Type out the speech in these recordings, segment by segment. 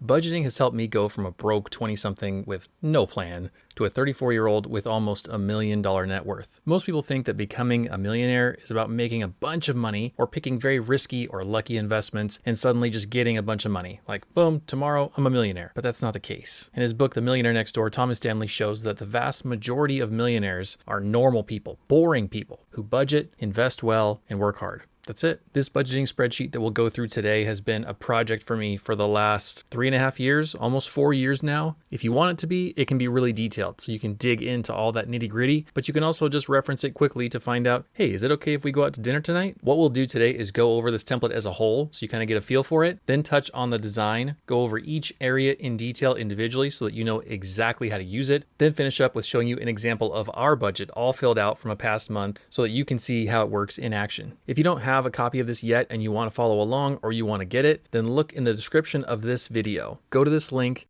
Budgeting has helped me go from a broke 20-something with no plan to a 34-year-old with almost $1 million net worth. Most people think that becoming a millionaire is about making a bunch of money or picking very risky or lucky investments and suddenly just getting a bunch of money. Like, boom, tomorrow I'm a millionaire. But that's not the case. In his book, The Millionaire Next Door, Thomas Stanley shows that the vast majority of millionaires are normal people, boring people who budget, invest well, and work hard. That's it. This budgeting spreadsheet that we'll go through today has been a project for me for the last 3.5 years, almost 4 years now. If you want it to be, it can be really detailed, so you can dig into all that nitty gritty, but you can also just reference it quickly to find out, hey, is it okay if we go out to dinner tonight? What we'll do today is go over this template as a whole, so you kind of get a feel for it, then touch on the design, go over each area in detail individually so that you know exactly how to use it, then finish up with showing you an example of our budget all filled out from a past month so that you can see how it works in action. If you don't have a copy of this yet and you want to follow along or you want to get it, then look in the description of this video. Go to this link.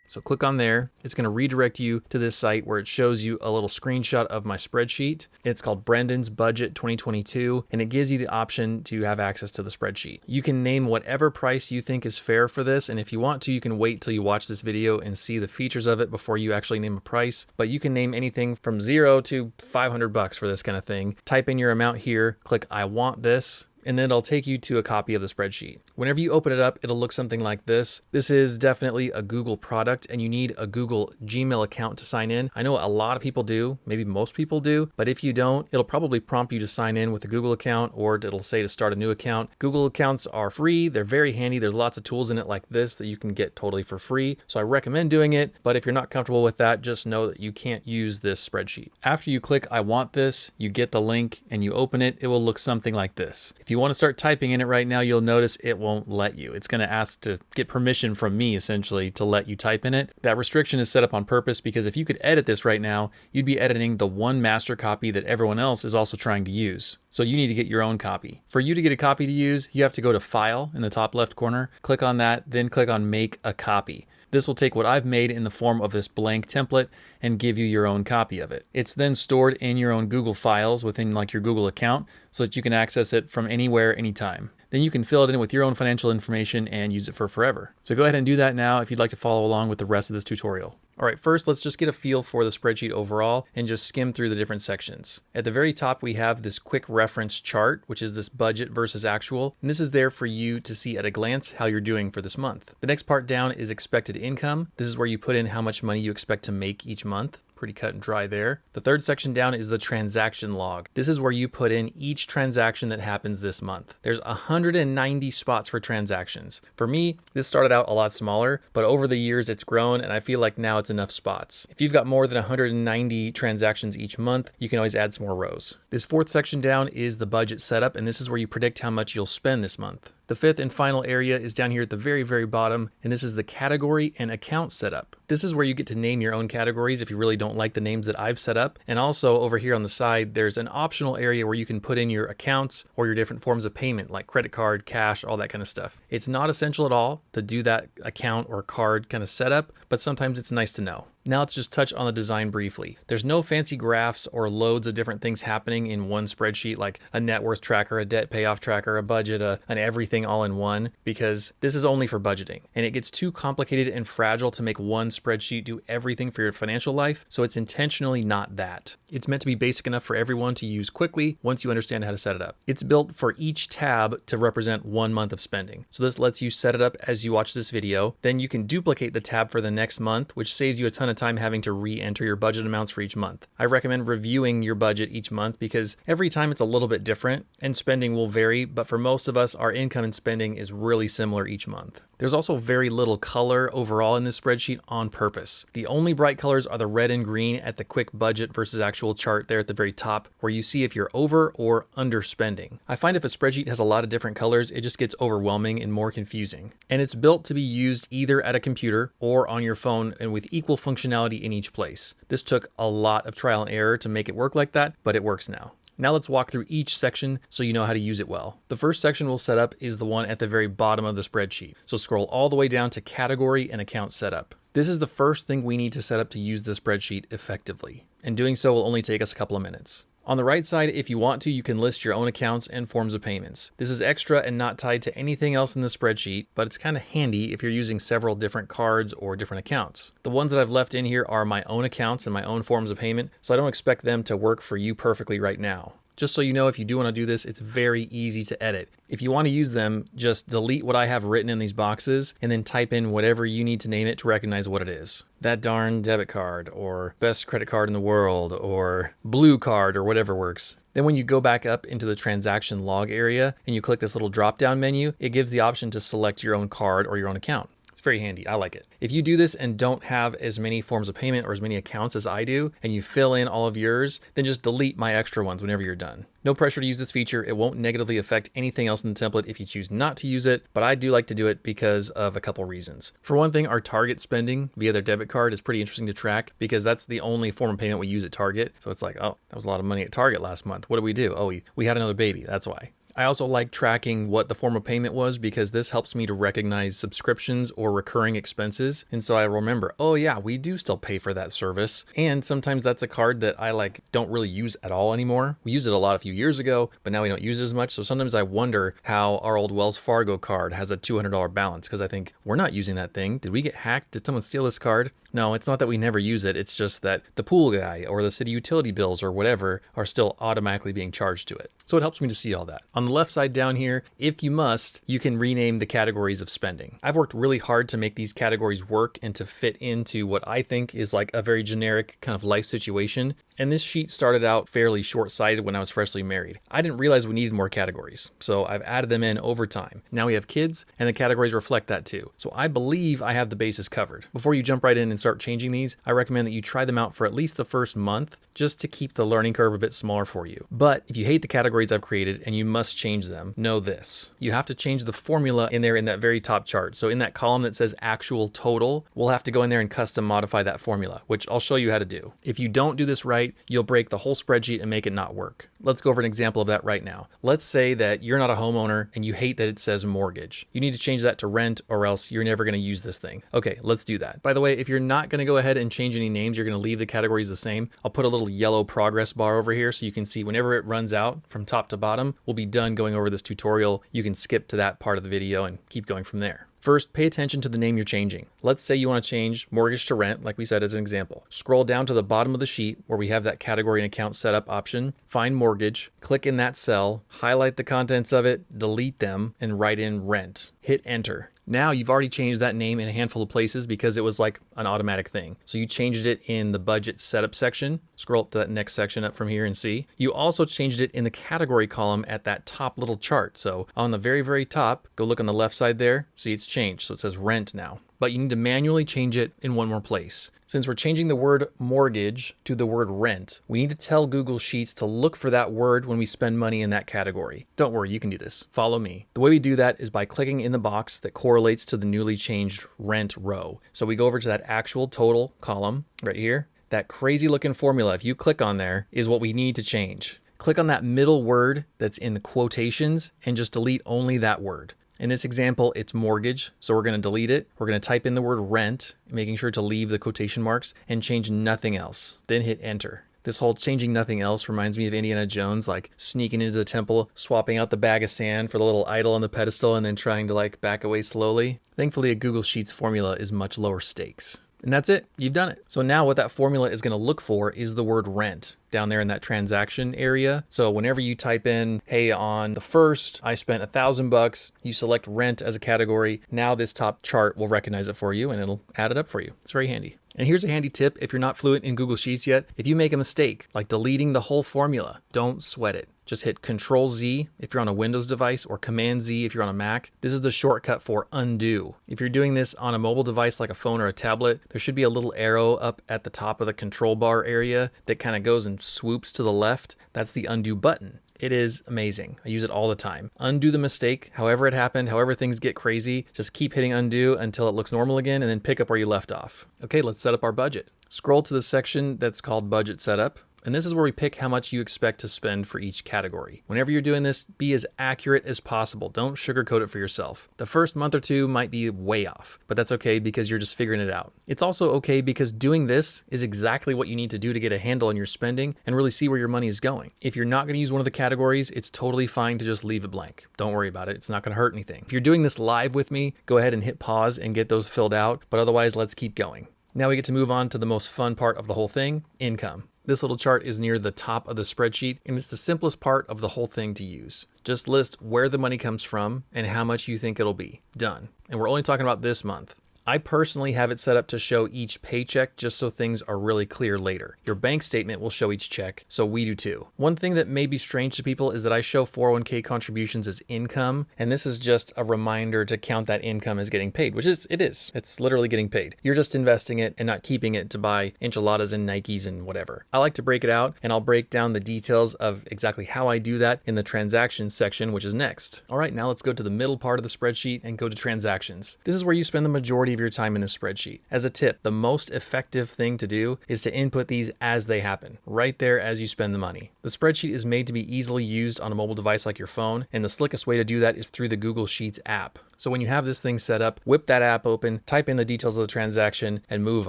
So click on there. It's going to redirect you to this site where it shows you a little screenshot of my spreadsheet. It's called Brendan's Budget 2022, and it gives you the option to have access to the spreadsheet. You can name whatever price you think is fair for this, and if you want to, you can wait till you watch this video and see the features of it before you actually name a price. But you can name anything from $0 to $500 for this kind of thing. Type in your amount here, click I want this, and then it'll take you to a copy of the spreadsheet. Whenever you open it up, it'll look something like this. This is definitely a Google product, and you need a Google Gmail account to sign in. I know a lot of people do, maybe most people do, but if you don't, it'll probably prompt you to sign in with a Google account, or it'll say to start a new account. Google accounts are free. They're very handy. There's lots of tools in it like this that you can get totally for free. So I recommend doing it, but if you're not comfortable with that, just know that you can't use this spreadsheet. After you click I want this, you get the link and you open it, it will look something like this. If you want to start typing in it right now, you'll notice it won't let you. It's going to ask to get permission from me, essentially, to let you type in it. That restriction is set up on purpose because if you could edit this right now, you'd be editing the one master copy that everyone else is also trying to use. So you need to get your own copy. For you to get a copy to use, you have to go to File in the top left corner, click on that, then click on Make a Copy. This will take what I've made in the form of this blank template and give you your own copy of it. It's then stored in your own Google files within like your Google account so that you can access it from anywhere, anytime. Then you can fill it in with your own financial information and use it for forever. So go ahead and do that now if you'd like to follow along with the rest of this tutorial. All right, first let's just get a feel for the spreadsheet overall and just skim through the different sections. At the very top, we have this quick reference chart, which is this budget versus actual. And this is there for you to see at a glance how you're doing for this month. The next part down is expected income. This is where you put in how much money you expect to make each month. Pretty cut and dry there. The third section down is the transaction log. This is where you put in each transaction that happens this month. There's 190 spots for transactions. For me, this started out a lot smaller, but over the years it's grown and I feel like now it's enough spots. If you've got more than 190 transactions each month, you can always add some more rows. This fourth section down is the budget setup, and this is where you predict how much you'll spend this month. The fifth and final area is down here at the very, very bottom, and this is the category and account setup. This is where you get to name your own categories if you really don't like the names that I've set up. And also over here on the side, there's an optional area where you can put in your accounts or your different forms of payment like credit card, cash, all that kind of stuff. It's not essential at all to do that account or card kind of setup, but sometimes it's nice to know. Now let's just touch on the design briefly. There's no fancy graphs or loads of different things happening in one spreadsheet like a net worth tracker, a debt payoff tracker, a budget, an everything all in one, because this is only for budgeting. And it gets too complicated and fragile to make one spreadsheet do everything for your financial life, so it's intentionally not that. It's meant to be basic enough for everyone to use quickly once you understand how to set it up. It's built for each tab to represent 1 month of spending. So this lets you set it up as you watch this video. Then you can duplicate the tab for the next month, which saves you a ton of time having to re-enter your budget amounts for each month. I recommend reviewing your budget each month because every time it's a little bit different and spending will vary, but for most of us, our income and spending is really similar each month. There's also very little color overall in this spreadsheet on purpose. The only bright colors are the red and green at the quick budget versus actual chart there at the very top, where you see if you're over or under spending. I find if a spreadsheet has a lot of different colors, it just gets overwhelming and more confusing. And it's built to be used either at a computer or on your phone and with equal functionality in each place. This took a lot of trial and error to make it work like that, but it works now. Now let's walk through each section so you know how to use it well. The first section we'll set up is the one at the very bottom of the spreadsheet. So scroll all the way down to category and account setup. This is the first thing we need to set up to use the spreadsheet effectively, and doing so will only take us a couple of minutes. On the right side, if you want to, you can list your own accounts and forms of payments. This is extra and not tied to anything else in the spreadsheet, but it's kind of handy if you're using several different cards or different accounts. The ones that I've left in here are my own accounts and my own forms of payment, so I don't expect them to work for you perfectly right now. Just so you know, if you do want to do this, it's very easy to edit. If you want to use them, just delete what I have written in these boxes and then type in whatever you need to name it to recognize what it is. That darn debit card, or best credit card in the world, or blue card, or whatever works. Then when you go back up into the transaction log area and you click this little drop-down menu, it gives the option to select your own card or your own account. Very handy. I like it. If you do this and don't have as many forms of payment or as many accounts as I do, and you fill in all of yours, then just delete my extra ones whenever you're done. No pressure to use this feature. It won't negatively affect anything else in the template if you choose not to use it, but I do like to do it because of a couple reasons. For one thing, our Target spending via their debit card is pretty interesting to track because that's the only form of payment we use at Target. So it's like, oh, that was a lot of money at Target last month. What did we do? Oh, we had another baby. That's why. I also like tracking what the form of payment was because this helps me to recognize subscriptions or recurring expenses. And so I remember, oh yeah, we do still pay for that service. And sometimes that's a card that I don't really use at all anymore. We used it a lot a few years ago, but now we don't use it as much. So sometimes I wonder how our old Wells Fargo card has a $200 balance because I think we're not using that thing. Did we get hacked? Did someone steal this card? No, it's not that we never use it. It's just that the pool guy or the city utility bills or whatever are still automatically being charged to it. So it helps me to see all that. On the left side down here, if you must, you can rename the categories of spending. I've worked really hard to make these categories work and to fit into what I think is like a very generic kind of life situation. And this sheet started out fairly short-sighted when I was freshly married. I didn't realize we needed more categories, so I've added them in over time. Now we have kids, and the categories reflect that too. So I believe I have the basis covered. Before you jump right in and start changing these, I recommend that you try them out for at least the first month, just to keep the learning curve a bit smaller for you. But if you hate the categories I've created and you must change them, know this. You have to change the formula in there in that very top chart. So in that column that says actual total, we'll have to go in there and custom modify that formula, which I'll show you how to do. If you don't do this right, you'll break the whole spreadsheet and make it not work. Let's go over an example of that right now. Let's say that you're not a homeowner and you hate that it says mortgage. You need to change that to rent or else you're never going to use this thing. Okay, let's do that. By the way, if you're not going to go ahead and change any names, you're going to leave the categories the same. I'll put a little yellow progress bar over here so you can see whenever it runs out from top to bottom, we'll be done going over this tutorial. You can skip to that part of the video and keep going from there. First, pay attention to the name you're changing. Let's say you want to change mortgage to rent, like we said as an example. Scroll down to the bottom of the sheet where we have that category and account setup option. Find mortgage, click in that cell, highlight the contents of it, delete them, and write in rent. Hit enter. Now you've already changed that name in a handful of places because it was like an automatic thing. So you changed it in the budget setup section. Scroll up to that next section up from here and see. You also changed it in the category column at that top little chart. So on the very, very top, go look on the left side there. See, it's changed. So it says rent now. But you need to manually change it in one more place. Since we're changing the word mortgage to the word rent, we need to tell Google Sheets to look for that word when we spend money in that category. Don't worry, you can do this. Follow me. The way we do that is by clicking in the box that correlates to the newly changed rent row. So we go over to that actual total column right here. That crazy looking formula, if you click on there, is what we need to change. Click on that middle word that's in the quotations and just delete only that word. In this example, it's mortgage, so we're going to delete it. We're going to type in the word rent, making sure to leave the quotation marks and change nothing else. Then hit enter. This whole changing nothing else reminds me of Indiana Jones, like sneaking into the temple, swapping out the bag of sand for the little idol on the pedestal, and then trying to back away slowly. Thankfully, a Google Sheets formula is much lower stakes. And that's it. You've done it. So now what that formula is going to look for is the word rent down there in that transaction area. So whenever you type in, hey, on the first, I spent $1,000, you select rent as a category. Now this top chart will recognize it for you and it'll add it up for you. It's very handy. And here's a handy tip if you're not fluent in Google Sheets yet. If you make a mistake, like deleting the whole formula, don't sweat it. Just hit Control Z if you're on a Windows device or Command Z if you're on a Mac. This is the shortcut for undo. If you're doing this on a mobile device like a phone or a tablet, there should be a little arrow up at the top of the control bar area that kind of goes and swoops to the left. That's the undo button. It is amazing. I use it all the time. Undo the mistake, however it happened, however things get crazy, just keep hitting undo until it looks normal again and then pick up where you left off. Okay, let's set up our budget. Scroll to the section that's called Budget Setup. And this is where we pick how much you expect to spend for each category. Whenever you're doing this, be as accurate as possible. Don't sugarcoat it for yourself. The first month or two might be way off, but that's okay because you're just figuring it out. It's also okay because doing this is exactly what you need to do to get a handle on your spending and really see where your money is going. If you're not going to use one of the categories, it's totally fine to just leave it blank. Don't worry about it. It's not going to hurt anything. If you're doing this live with me, go ahead and hit pause and get those filled out, but otherwise let's keep going. Now we get to move on to the most fun part of the whole thing, income. This little chart is near the top of the spreadsheet, and it's the simplest part of the whole thing to use. Just list where the money comes from and how much you think it'll be. Done. And we're only talking about this month. I personally have it set up to show each paycheck just so things are really clear later. Your bank statement will show each check, so we do too. One thing that may be strange to people is that I show 401k contributions as income, and this is just a reminder to count that income as getting paid, which it is. It's literally getting paid. You're just investing it and not keeping it to buy enchiladas and Nikes and whatever. I like to break it out, and I'll break down the details of exactly how I do that in the transactions section, which is next. All right, now let's go to the middle part of the spreadsheet and go to transactions. This is where you spend the majority of your time in this spreadsheet. As a tip, the most effective thing to do is to input these as they happen, right there as you spend the money. The spreadsheet is made to be easily used on a mobile device like your phone, and the slickest way to do that is through the Google Sheets app. So when you have this thing set up, whip that app open, type in the details of the transaction, and move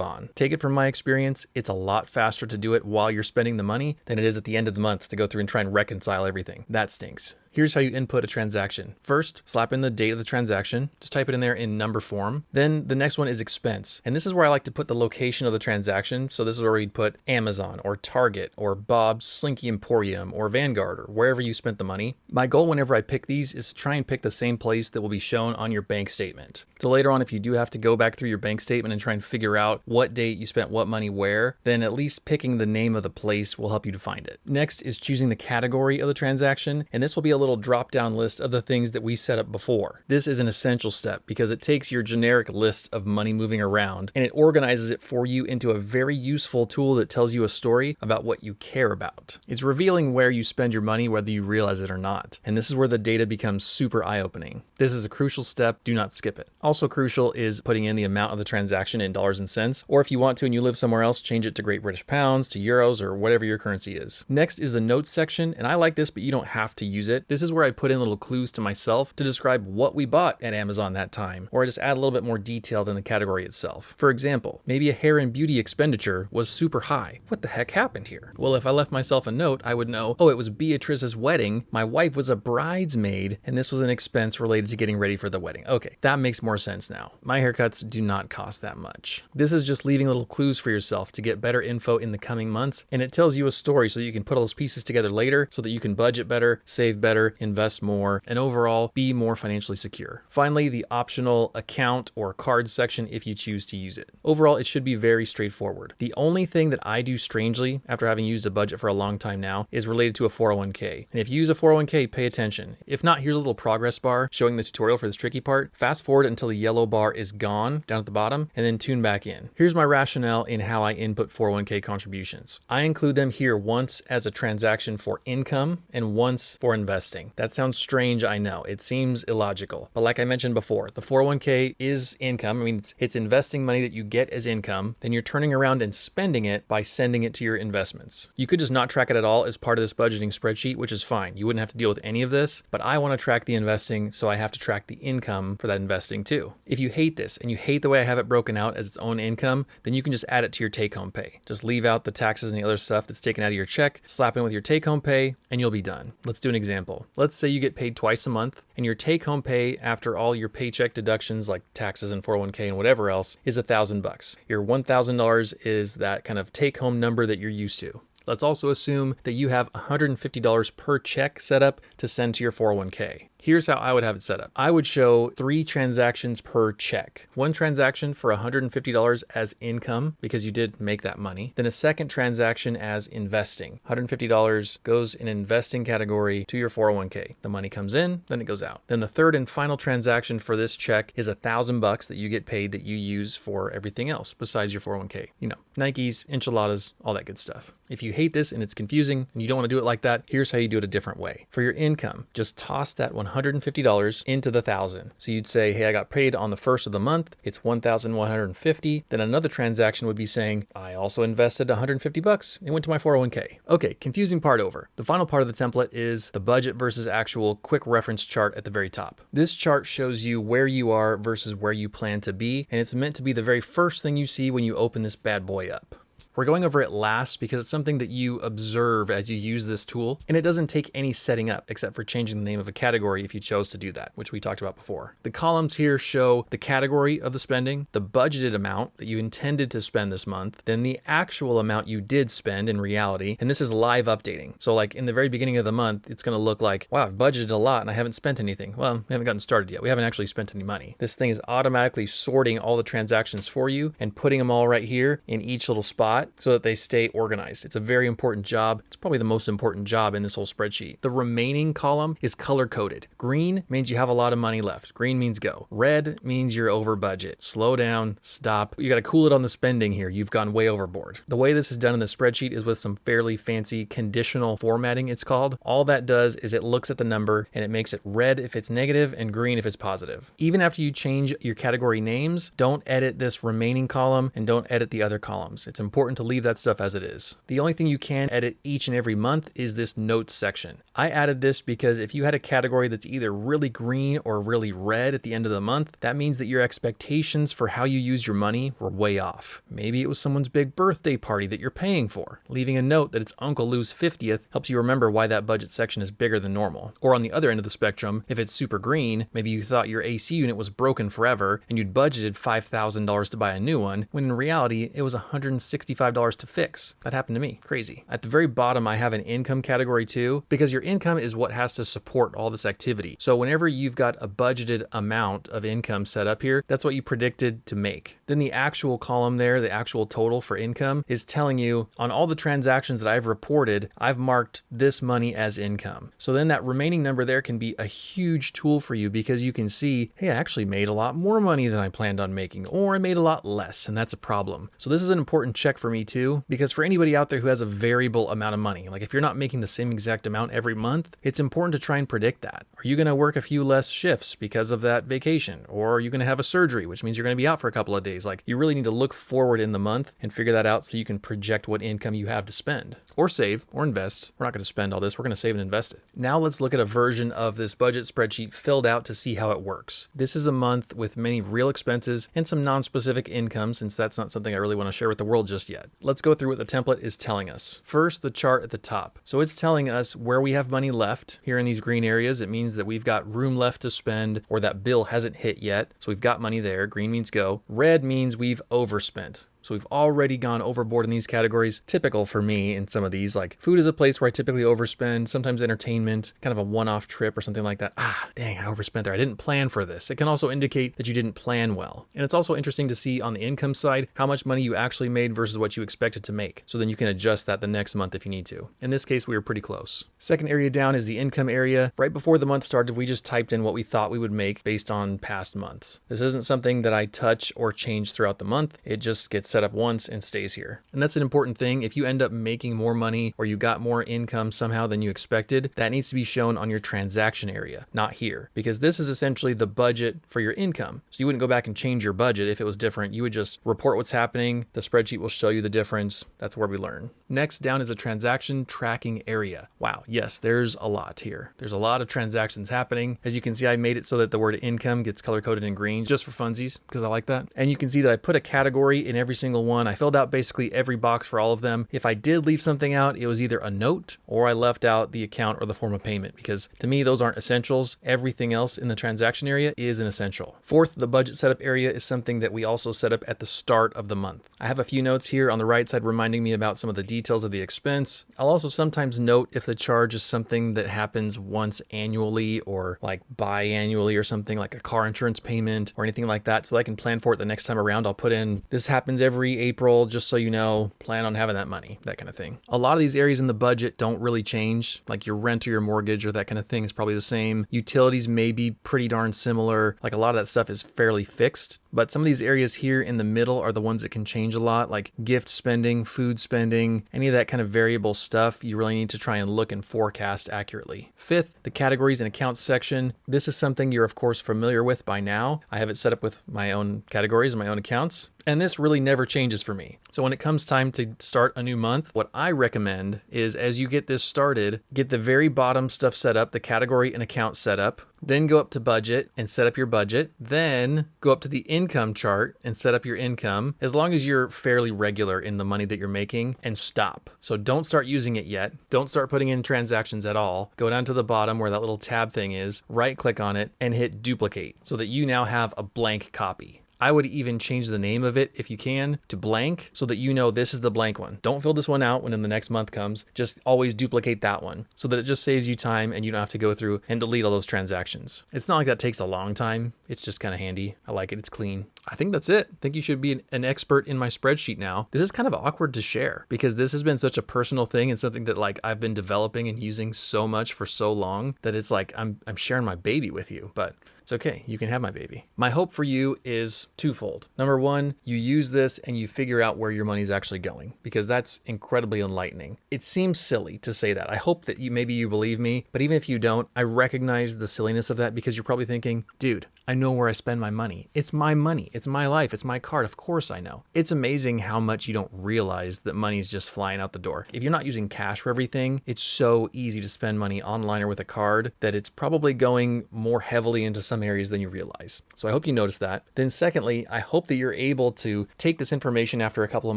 on. Take it from my experience, it's a lot faster to do it while you're spending the money than it is at the end of the month to go through and try and reconcile everything. That stinks. Here's how you input a transaction. First, slap in the date of the transaction. Just type it in there in number form. Then the next one is expense. And this is where I like to put the location of the transaction. So this is where we'd put Amazon or Target or Bob's Slinky Emporium or Vanguard or wherever you spent the money. My goal whenever I pick these is to try and pick the same place that will be shown on your bank statement. So later on, if you do have to go back through your bank statement and try and figure out what date you spent what money where, then at least picking the name of the place will help you to find it. Next is choosing the category of the transaction. And this will be a little drop-down list of the things that we set up before. This is an essential step because it takes your generic list of money moving around and it organizes it for you into a very useful tool that tells you a story about what you care about. It's revealing where you spend your money whether you realize it or not. And this is where the data becomes super eye-opening. This is a crucial step. Do not skip it. Also crucial is putting in the amount of the transaction in dollars and cents, or if you want to and you live somewhere else, change it to Great British Pounds, to euros, or whatever your currency is. Next is the notes section, and I like this, but you don't have to use it. This is where I put in little clues to myself to describe what we bought at Amazon that time, or I just add a little bit more detail than the category itself. For example, maybe a hair and beauty expenditure was super high. What the heck happened here? Well, if I left myself a note, I would know, oh, it was Beatrice's wedding. My wife was a bridesmaid, and this was an expense related to getting ready for the wedding. Okay, that makes more sense now. My haircuts do not cost that much. This is just leaving little clues for yourself to get better info in the coming months, and it tells you a story so you can put all those pieces together later so that you can budget better, save better, invest more, and overall be more financially secure. Finally, the optional account or card section if you choose to use it. Overall, it should be very straightforward. The only thing that I do strangely after having used a budget for a long time now is related to a 401k. And if you use a 401k, pay attention. If not, here's a little progress bar showing the tutorial for this tricky part. Fast forward until the yellow bar is gone down at the bottom and then tune back in. Here's my rationale in how I input 401k contributions. I include them here once as a transaction for income and once for investing. That sounds strange, I know. It seems illogical. But like I mentioned before, the 401k is income. I mean, it's investing money that you get as income. Then you're turning around and spending it by sending it to your investments. You could just not track it at all as part of this budgeting spreadsheet, which is fine. You wouldn't have to deal with any of this, but I want to track the investing, so I have to track the income for that investing too. If you hate this and you hate the way I have it broken out as its own income, then you can just add it to your take-home pay. Just leave out the taxes and the other stuff that's taken out of your check, slap in with your take-home pay, and you'll be done. Let's do an example. Let's say you get paid twice a month and your take-home pay after all your paycheck deductions like taxes and 401k and whatever else is $1,000. Your $1,000 is that kind of take-home number that you're used to. Let's also assume that you have $150 per check set up to send to your 401k. Here's how I would have it set up. I would show 3 transactions per check. One transaction for $150 as income because you did make that money. Then a second transaction as investing. $150 goes in investing category to your 401k. The money comes in, then it goes out. Then the third and final transaction for this check is $1,000 that you get paid that you use for everything else besides your 401k. You know, Nikes, enchiladas, all that good stuff. If you hate this and it's confusing and you don't want to do it like that, here's how you do it a different way. For your income, just toss that $150 $150 into the 1,000. So you'd say, hey, I got paid on the first of the month. It's 1,150. Then another transaction would be saying, I also invested $150. It went to my 401k. Okay, confusing part over. The final part of the template is the budget versus actual quick reference chart at the very top. This chart shows you where you are versus where you plan to be, and it's meant to be the very first thing you see when you open this bad boy up. We're going over it last because it's something that you observe as you use this tool, and it doesn't take any setting up except for changing the name of a category if you chose to do that, which we talked about before. The columns here show the category of the spending, the budgeted amount that you intended to spend this month, then the actual amount you did spend in reality, and this is live updating. So like in the very beginning of the month, it's going to look like, wow, I've budgeted a lot and I haven't spent anything. Well, we haven't gotten started yet. We haven't actually spent any money. This thing is automatically sorting all the transactions for you and putting them all right here in each little spot, so that they stay organized. It's a very important job. It's probably the most important job in this whole spreadsheet. The remaining column is color coded. Green means you have a lot of money left. Green means go. Red means you're over budget. Slow down, stop. You got to cool it on the spending here. You've gone way overboard. The way this is done in the spreadsheet is with some fairly fancy conditional formatting, it's called. All that does is it looks at the number and it makes it red if it's negative and green if it's positive. Even after you change your category names, don't edit this remaining column and don't edit the other columns. It's important to leave that stuff as it is. The only thing you can edit each and every month is this notes section. I added this because if you had a category that's either really green or really red at the end of the month, that means that your expectations for how you use your money were way off. Maybe it was someone's big birthday party that you're paying for. Leaving a note that it's Uncle Lou's 50th helps you remember why that budget section is bigger than normal. Or on the other end of the spectrum, if it's super green, maybe you thought your AC unit was broken forever and you'd budgeted $5,000 to buy a new one, when in reality it was $165 to fix. That happened to me. Crazy. At the very bottom, I have an income category too, because your income is what has to support all this activity. So whenever you've got a budgeted amount of income set up here, that's what you predicted to make. Then the actual column there, the actual total for income, is telling you on all the transactions that I've reported, I've marked this money as income. So then that remaining number there can be a huge tool for you because you can see, hey, I actually made a lot more money than I planned on making, or I made a lot less, and that's a problem. So this is an important check for me too, because for anybody out there who has a variable amount of money, like if you're not making the same exact amount every month, it's important to try and predict that. Are you going to work a few less shifts because of that vacation? Or are you going to have a surgery, which means you're going to be out for a couple of days? Like you really need to look forward in the month and figure that out so you can project what income you have to spend or save or invest. We're not going to spend all this. We're going to save and invest it. Now let's look at a version of this budget spreadsheet filled out to see how it works. This is a month with many real expenses and some non-specific income, since that's not something I really want to share with the world just yet. Let's go through what the template is telling us. First, the chart at the top. So it's telling us where we have money left. Here in these green areas, it means that we've got room left to spend, or that bill hasn't hit yet. So we've got money there. Green means go. Red means we've overspent. So we've already gone overboard in these categories. Typical for me in some of these, like food is a place where I typically overspend, sometimes entertainment, kind of a one-off trip or something like that. Dang, I overspent there. I didn't plan for this. It can also indicate that you didn't plan well. And it's also interesting to see on the income side how much money you actually made versus what you expected to make. So then you can adjust that the next month if you need to. In this case, we were pretty close. Second area down is the income area. Right before the month started, we just typed in what we thought we would make based on past months. This isn't something that I touch or change throughout the month. It just gets set up once and stays here. And that's an important thing. If you end up making more money or you got more income somehow than you expected, that needs to be shown on your transaction area, not here, because this is essentially the budget for your income. So you wouldn't go back and change your budget if it was different. You would just report what's happening. The spreadsheet will show you the difference. That's where we learn. Next down is a transaction tracking area. Wow. Yes, there's a lot here. There's a lot of transactions happening. As you can see, I made it so that the word income gets color coded in green just for funsies, because I like that. And you can see that I put a category in every single one. I filled out basically every box for all of them. If I did leave something out, it was either a note or I left out the account or the form of payment, because to me, those aren't essentials. Everything else in the transaction area is an essential. Fourth, the budget setup area is something that we also set up at the start of the month. I have a few notes here on the right side reminding me about some of the details of the expense. I'll also sometimes note if the charge is something that happens once annually or like biannually or something, like a car insurance payment or anything like that, so I can plan for it the next time around. I'll put in, this happens every every April, just so you know, plan on having that money, that kind of thing. A lot of these areas in the budget don't really change, like your rent or your mortgage or that kind of thing is probably the same. Utilities may be pretty darn similar. Like a lot of that stuff is fairly fixed, but some of these areas here in the middle are the ones that can change a lot, like gift spending, food spending, any of that kind of variable stuff. You really need to try and look and forecast accurately. Fifth, the categories and accounts section. This is something you're of course familiar with by now. I have it set up with my own categories and my own accounts. And this really never changes for me. So when it comes time to start a new month, what I recommend is as you get this started, get the very bottom stuff set up, the category and account set up, then go up to budget and set up your budget, then go up to the income chart and set up your income, as long as you're fairly regular in the money that you're making, and stop. So don't start using it yet. Don't start putting in transactions at all. Go down to the bottom where that little tab thing is, right click on it and hit duplicate so that you now have a blank copy. I would even change the name of it if you can to blank so that you know this is the blank one. Don't fill this one out when the next month comes. Just always duplicate that one so that it just saves you time and you don't have to go through and delete all those transactions. It's not like that takes a long time. It's just kind of handy. I like it. It's clean. I think that's it. I think you should be an expert in my spreadsheet now. This is kind of awkward to share because this has been such a personal thing and something that like I've been developing and using so much for so long that it's like I'm sharing my baby with you, but it's okay. You can have my baby. My hope for you is twofold. Number one, you use this and you figure out where your money's actually going because that's incredibly enlightening. It seems silly to say that. I hope that maybe you believe me, but even if you don't, I recognize the silliness of that because you're probably thinking, dude, I know where I spend my money. It's my money. It's my life. It's my card. Of course I know. It's amazing how much you don't realize that money's just flying out the door. If you're not using cash for everything, it's so easy to spend money online or with a card that it's probably going more heavily into some areas than you realize. So I hope you notice that. Then secondly, I hope that you're able to take this information after a couple of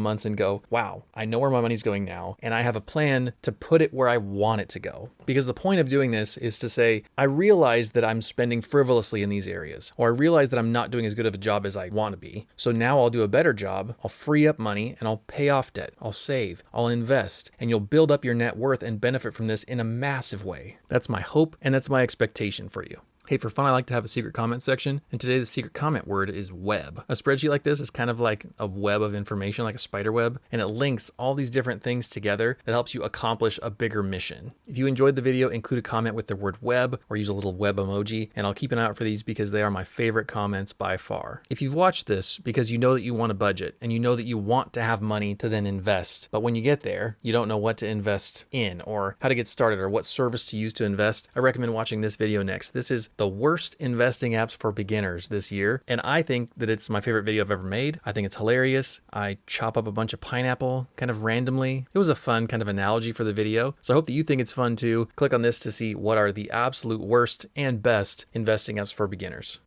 months and go, wow, I know where my money's going now, and I have a plan to put it where I want it to go. Because the point of doing this is to say, I realize that I'm spending frivolously in these areas, or I realize that I'm not doing as good of a job as I want to be. So now I'll do a better job. I'll free up money and I'll pay off debt. I'll save, I'll invest, and you'll build up your net worth and benefit from this in a massive way. That's my hope and that's my expectation for you. Hey, for fun, I like to have a secret comment section, and today the secret comment word is web. A spreadsheet like this is kind of like a web of information, like a spider web, and it links all these different things together that helps you accomplish a bigger mission. If you enjoyed the video, include a comment with the word web or use a little web emoji, and I'll keep an eye out for these because they are my favorite comments by far. If you've watched this because you know that you want a budget and you know that you want to have money to then invest, but when you get there, you don't know what to invest in or how to get started or what service to use to invest, I recommend watching this video next. This is the worst investing apps for beginners this year, and I think that it's my favorite video I've ever made. I think it's hilarious. I chop up a bunch of pineapple kind of randomly. It was a fun kind of analogy for the video, so I hope that you think it's fun too. Click on this to see what are the absolute worst and best investing apps for beginners.